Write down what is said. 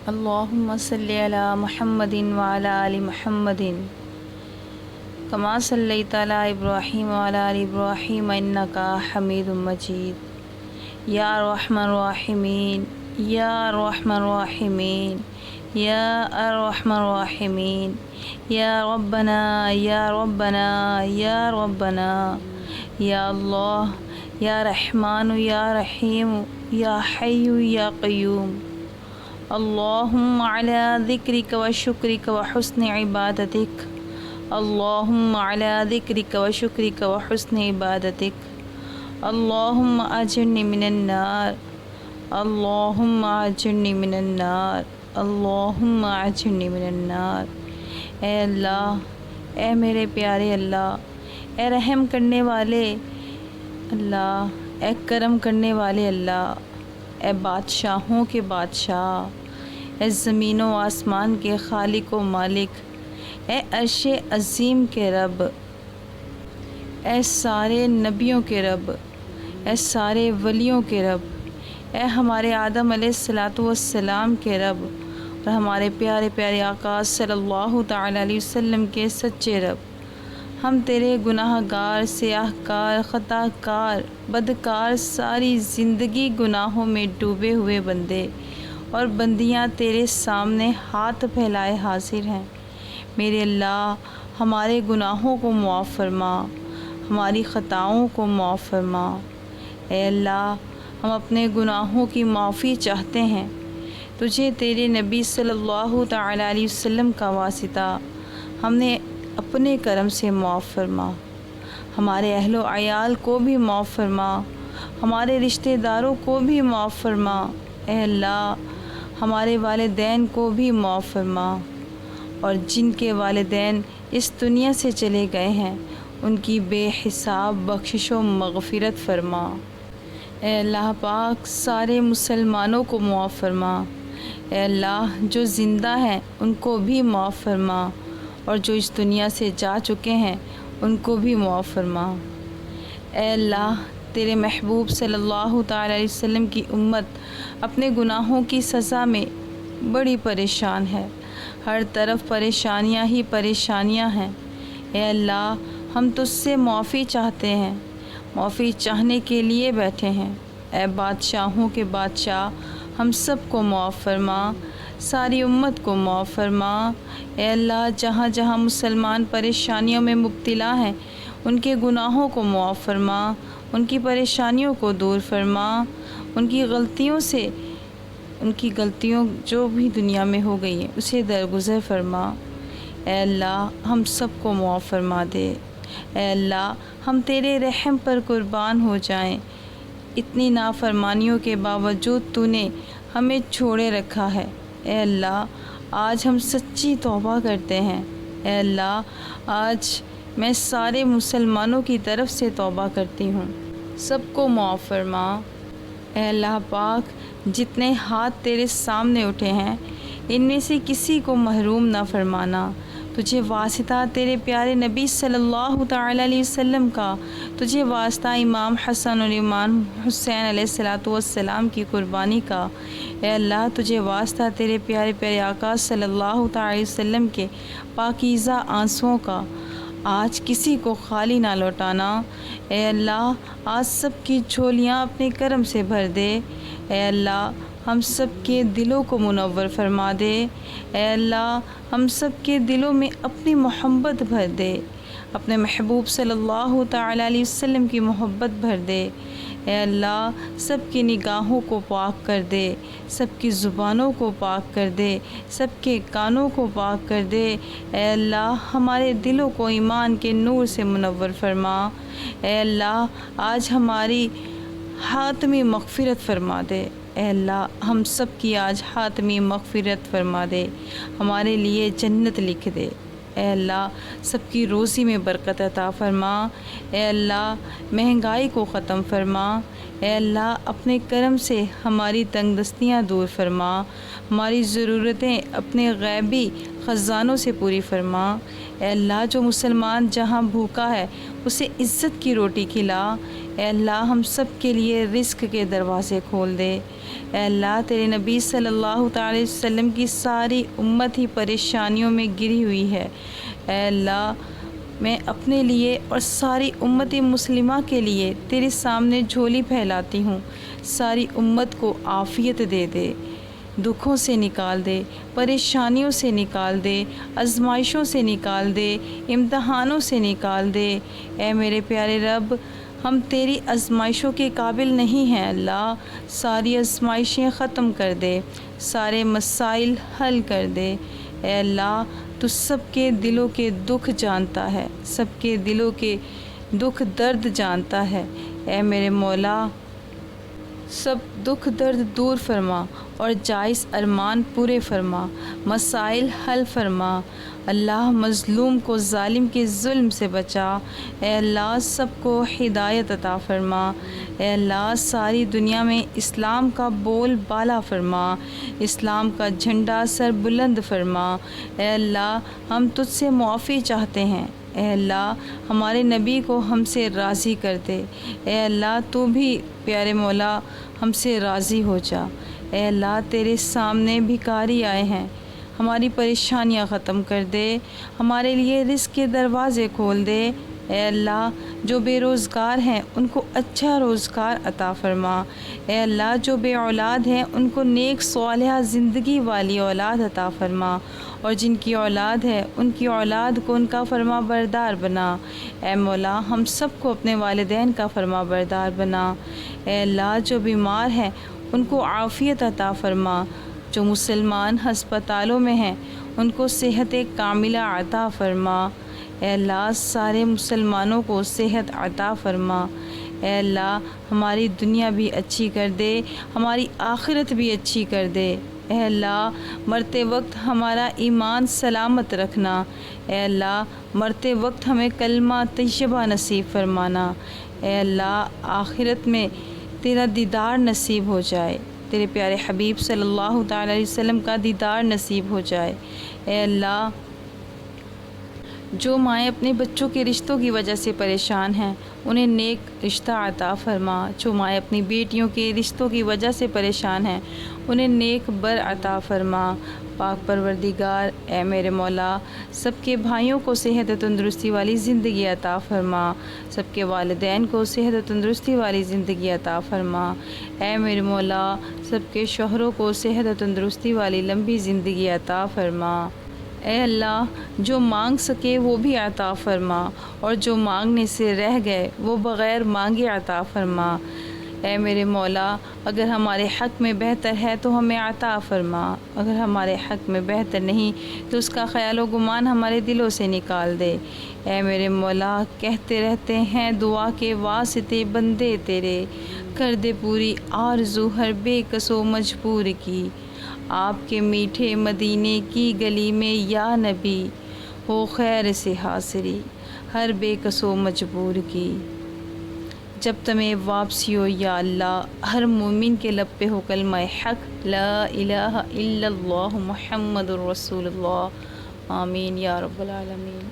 اللہم صلی علی محمد وعلی آل محمد کما صلیت علی ابراہیم وعلی آل ابراہیم انک حمید مجید۔ یا ارحم الراحمین یا ارحم الراحمین یا ارحم الراحمین یا ربنا یا ربنا یا ربنا یا اللہ یا رحمان یا رحیم یا حی یا قیوم۔ اللہم علی ذکرک و شکرک و حسن عبادتک، اللہم علی ذکرک و شکرک و حسن عبادتک، اللہم اجرنی من النار، اللہم اجرنی من النار، اللہم اجرنی من النار۔ اے اللہ، اے میرے پیارے اللہ، اے رحم کرنے والے اللہ، اے کرم کرنے والے اللہ، اے بادشاہوں کے بادشاہ، اے زمین و آسمان کے خالق و مالک، اے عرش عظیم کے رب، اے سارے نبیوں کے رب، اے سارے ولیوں کے رب، اے ہمارے آدم علیہ الصلاۃ والسلام کے رب اور ہمارے پیارے پیارے آقا صلی اللہ تعالی علیہ وسلم کے سچے رب، ہم تیرے گناہ گار، سیاہ کار، خطا کار، بدکار، ساری زندگی گناہوں میں ڈوبے ہوئے بندے اور بندیاں تیرے سامنے ہاتھ پھیلائے حاضر ہیں۔ میرے اللہ، ہمارے گناہوں کو معاف فرما، ہماری خطاؤں کو معاف فرما۔ اے اللہ، ہم اپنے گناہوں کی معافی چاہتے ہیں، تجھے تیرے نبی صلی اللہ تعالی علیہ وسلم کا واسطہ ہم نے اپنے کرم سے معاف فرما۔ ہمارے اہل و عیال کو بھی معاف فرما، ہمارے رشتہ داروں کو بھی معاف فرما۔ اے اللہ، ہمارے والدین کو بھی معاف فرما، اور جن کے والدین اس دنیا سے چلے گئے ہیں ان کی بے حساب بخشش و مغفرت فرما۔ اے اللہ پاک، سارے مسلمانوں کو معاف فرما۔ اے اللہ، جو زندہ ہیں ان کو بھی معاف فرما، اور جو اس دنیا سے جا چکے ہیں ان کو بھی معاف فرما۔ اے اللہ، تیرے محبوب صلی اللہ تعالی علیہ وسلم کی امت اپنے گناہوں کی سزا میں بڑی پریشان ہے، ہر طرف پریشانیاں ہی پریشانیاں ہیں۔ اے اللہ، ہم تجھ سے معافی چاہتے ہیں، معافی چاہنے کے لیے بیٹھے ہیں۔ اے بادشاہوں کے بادشاہ، ہم سب کو معاف فرما، ساری امت کو معاف فرما۔ اے اللہ، جہاں جہاں مسلمان پریشانیوں میں مبتلا ہیں ان کے گناہوں کو معاف فرما، ان کی پریشانیوں کو دور فرما، ان کی غلطیوں جو بھی دنیا میں ہو گئی ہیں اسے درگزر فرما۔ اے اللہ، ہم سب کو معاف فرما دے۔ اے اللہ، ہم تیرے رحم پر قربان ہو جائیں، اتنی نافرمانیوں کے باوجود تو نے ہمیں چھوڑے رکھا ہے۔ اے اللہ، آج ہم سچی توبہ کرتے ہیں۔ اے اللہ، آج میں سارے مسلمانوں کی طرف سے توبہ کرتی ہوں، سب کو معاف فرما۔ اے اللہ پاک، جتنے ہاتھ تیرے سامنے اٹھے ہیں ان میں سے کسی کو محروم نہ فرمانا۔ تجھے واسطہ تیرے پیارے نبی صلی اللہ تعالی علیہ وسلم کا، تجھے واسطہ امام حسن اور امام حسین علیہ الصلاۃ والسلام کی قربانی کا۔ اے اللہ، تجھے واسطہ تیرے پیارے پیارے آقا صلی اللہ تعالی علیہ وسلم کے پاکیزہ آنسوؤں کا، آج کسی کو خالی نہ لوٹانا۔ اے اللہ، آج سب کی جھولیاں اپنے کرم سے بھر دے۔ اے اللہ، ہم سب کے دلوں کو منور فرما دے۔ اے اللہ، ہم سب کے دلوں میں اپنی محبت بھر دے، اپنے محبوب صلی اللہ تعالی علیہ وسلم کی محبت بھر دے۔ اے اللہ، سب کی نگاہوں کو پاک کر دے، سب کی زبانوں کو پاک کر دے، سب کے کانوں کو پاک کر دے۔ اے اللہ، ہمارے دلوں کو ایمان کے نور سے منور فرما۔ اے اللہ، آج ہماری حاتمی مغفرت فرما دے۔ اے اللہ، ہم سب کی آج حاتمی مغفرت فرما دے، ہمارے لیے جنت لکھ دے۔ اے اللہ، سب کی روزی میں برکت عطا فرما۔ اے اللہ، مہنگائی کو ختم فرما۔ اے اللہ، اپنے کرم سے ہماری تنگ دستیاں دور فرما، ہماری ضرورتیں اپنے غیبی خزانوں سے پوری فرما۔ اے اللہ، جو مسلمان جہاں بھوکا ہے اسے عزت کی روٹی کھلا۔ اے اللہ، ہم سب کے لیے رزق کے دروازے کھول دے۔ اے اللہ تیرے نبی صلی اللہ تعالی وسلم کی ساری امت ہی پریشانیوں میں گری ہوئی ہے۔ اے اللہ میں اپنے لیے اور ساری امت مسلمہ کے لیے تیرے سامنے جھولی پھیلاتی ہوں، ساری امت کو عافیت دے دے، دکھوں سے نکال دے، پریشانیوں سے نکال دے، آزمائشوں سے نکال دے، امتحانوں سے نکال دے۔ اے میرے پیارے رب، ہم تیری آزمائشوں کے قابل نہیں ہیں اللہ، ساری آزمائشیں ختم کر دے، سارے مسائل حل کر دے۔ اے اللہ تو سب کے دلوں کے دکھ جانتا ہے، سب کے دلوں کے دکھ درد جانتا ہے۔ اے میرے مولا سب دکھ درد دور فرما اور جائز ارمان پورے فرما، مسائل حل فرما۔ اللہ مظلوم کو ظالم کے ظلم سے بچا۔ اے اللہ سب کو ہدایت عطا فرما۔ اے اللہ ساری دنیا میں اسلام کا بول بالا فرما، اسلام کا جھنڈا سر بلند فرما۔ اے اللہ ہم تجھ سے معافی چاہتے ہیں، اے اللہ ہمارے نبی کو ہم سے راضی کر دے۔ اے اللہ تو بھی پیارے مولا ہم سے راضی ہو جا۔ اے اللہ تیرے سامنے بھکاری آئے ہیں، ہماری پریشانیاں ختم کر دے، ہمارے لیے رزق کے دروازے کھول دے۔ اے اللہ جو بے روزگار ہیں ان کو اچھا روزگار عطا فرما۔ اے اللہ جو بے اولاد ہیں ان کو نیک صالحہ زندگی والی اولاد عطا فرما، اور جن کی اولاد ہے ان کی اولاد کو ان کا فرما بردار بنا۔ اے مولا ہم سب کو اپنے والدین کا فرما بردار بنا۔ اے اللہ جو بیمار ہیں ان کو عافیت عطا فرما، جو مسلمان ہسپتالوں میں ہیں ان کو صحت کاملہ عطا فرما۔ اے اللہ سارے مسلمانوں کو صحت عطا فرما۔ اے اللہ ہماری دنیا بھی اچھی کر دے، ہماری آخرت بھی اچھی کر دے۔ اے اللہ مرتے وقت ہمارا ایمان سلامت رکھنا۔ اے اللہ مرتے وقت ہمیں کلمہ طیبہ نصیب فرمانا۔ اے اللہ آخرت میں تیرا دیدار نصیب ہو جائے، تیرے پیارے حبیب صلی اللہ تعالی علیہ وسلم کا دیدار نصیب ہو جائے۔ اے اللہ جو مائیں اپنے بچوں کے رشتوں کی وجہ سے پریشان ہیں انہیں نیک رشتہ عطا فرما، جو مائیں اپنی بیٹیوں کے رشتوں کی وجہ سے پریشان ہیں انہیں نیک بر عطا فرما۔ پاک پروردگار اے میرے مولا سب کے بھائیوں کو صحت و تندرستی والی زندگی عطا فرما، سب کے والدین کو صحت و تندرستی والی زندگی عطا فرما۔ اے میرے مولا سب کے شوہروں کو صحت و تندرستی والی لمبی زندگی عطا فرما۔ اے اللہ جو مانگ سکے وہ بھی عطا فرما، اور جو مانگنے سے رہ گئے وہ بغیر مانگے عطا فرما۔ اے میرے مولا اگر ہمارے حق میں بہتر ہے تو ہمیں عطا فرما، اگر ہمارے حق میں بہتر نہیں تو اس کا خیال و گمان ہمارے دلوں سے نکال دے۔ اے میرے مولا کہتے رہتے ہیں دعا کے واسطے بندے تیرے، کر دے پوری آرزو ہر بے کس و مجبور کی۔ آپ کے میٹھے مدینے کی گلی میں یا نبی، ہو خیر سے حاضری ہر بے کس و مجبور کی۔ جب تمہیں واپسی ہو یا اللہ ہر مومن کے لب پہ ہو کلمہ حق لا الہ الا اللہ محمد الرسول اللہ، آمین یا رب العالمین۔